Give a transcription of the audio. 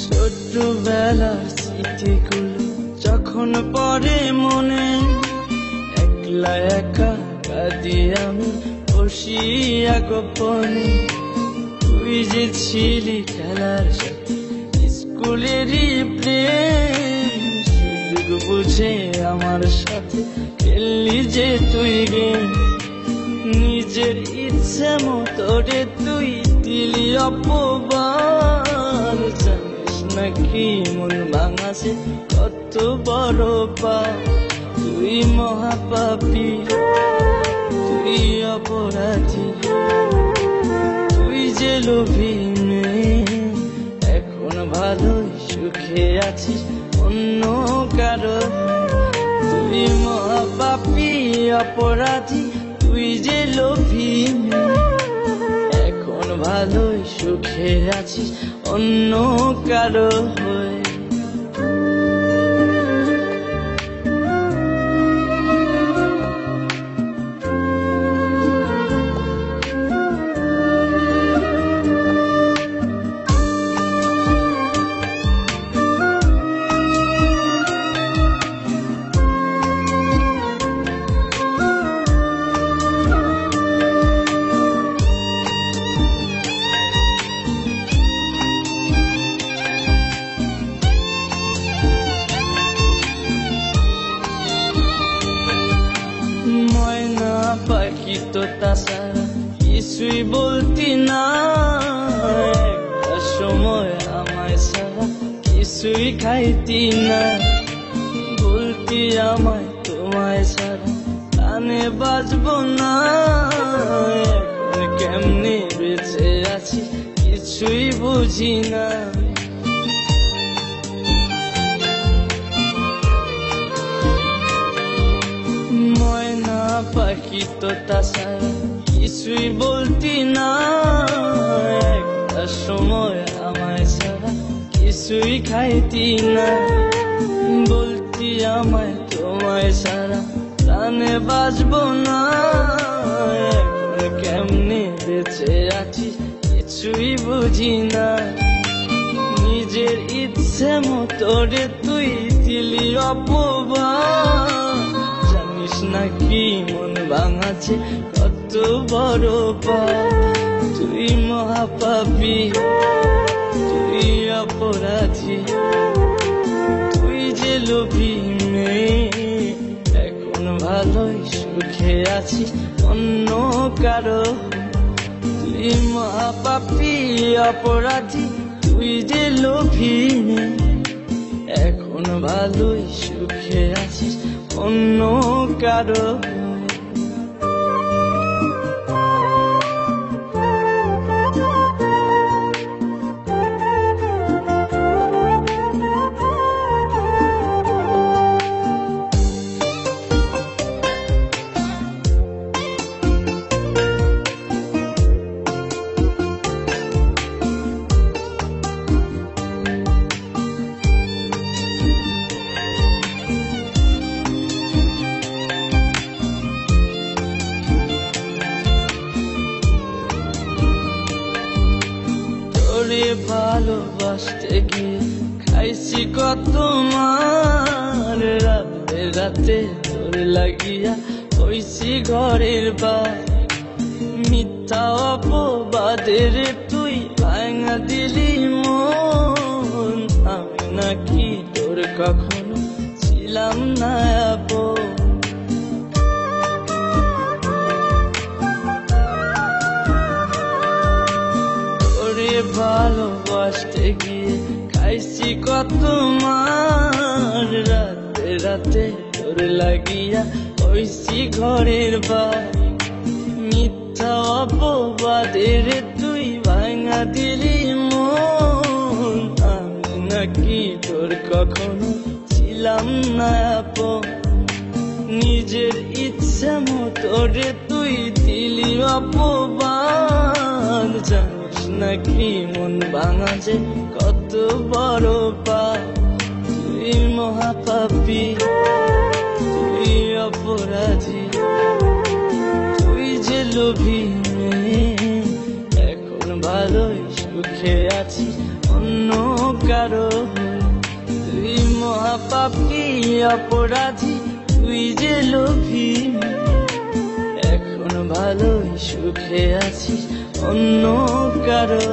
ছোটবেলার স্মৃতিগুলো যখন পড়ে মনে, একলা একা কাঁদি আমি বসিয়া গোপনে। তুই যে ছিলি খেলার সাথে স্কুলেরই প্রেম, সুযোগ বুঝে আমার সাথে খেললি যে তুই গেম। নিজের ইচ্ছে মতো রে তুই দিলি অপবাদ, জানিস নাকি মন ভাঙাছে কত বড় পাপ। তুই মহাপাপী, তুই অপরাধী, তুই যে লোভী মেয়ে, এখন ভালোই সুখে আছিস অন্য কারো। তুই মহাপাপী অপরাধী, তুই যে লোভী মেয়ে, এখন ভালোই সুখে আছিস অন্য কারো হয়ে। ময়না পাখি তো তাছাড়া কিছুই বলতি না, একটা সময় আমায় ছাড়া কিছুই খাইতি না। বলতি আমায় তোমায় ছাড়া কানে বাজবো না, এখন কেমনে বেঁচে আছি কিছুই বুঝি না। ময়না পাখি তো তাছাড়া কিছুই বলতি না, একটা সময় আমায় ছাড়া কিছুই খাইতি না। বলতি আমায় তোমায় ছাড়া প্রাণে বাজবো না, এখন কেমনে বেঁচে আছি কিছুই বুঝি না। নিজের ইচ্ছে মতো রে তুই দিলি অপবাদ, জানিস নাকি মন ভাঙাছে কত বড় পাপ। তুই মহাপাপী, তুই অপরাধী, তুই যে লোভী মেয়ে, এখন ভালোই সুখে আছিস অন্য কারো। তুই মহাপাপী অপরাধী, তুই যে লোভী মেয়ে, এখন ভালোই সুখে আছিস অন্য কারো। তোরে ভালোবাসতে গিয়ে খাইছি কত মার, রাতে রাতে তোর লাগিয়া হইছি ঘরের বার। মিথ্যা অপবাদের তুই ভাঙা দিলি মন, আমি নাকি তোর কখনো ছিলাম না আপন। ভালোবাসতে গিয়ে খাইছি কত মার, রাতে রাতে তোর লাগিয়া হইছি ঘরের বার মিথ্যা অপবাদের তুই ভাঙা দিলি মন আমি নাকি তোর কখনো ছিলাম না আপন নিজের ইচ্ছা মতো রে তুই দিলি অপবাদ জানিস নাকি মন ভাঙা যে কত বড় পাপ তুই মহাপাপী তুই অপরাধী তুই যে লোভী মেয়ে এখন ভালোই সুখে আছি অন্য কারো হয়ে। তুই মহাপাপী অপরাধী তুই যে লোভী এখন ভালোই সুখে আছিস অন্য কারো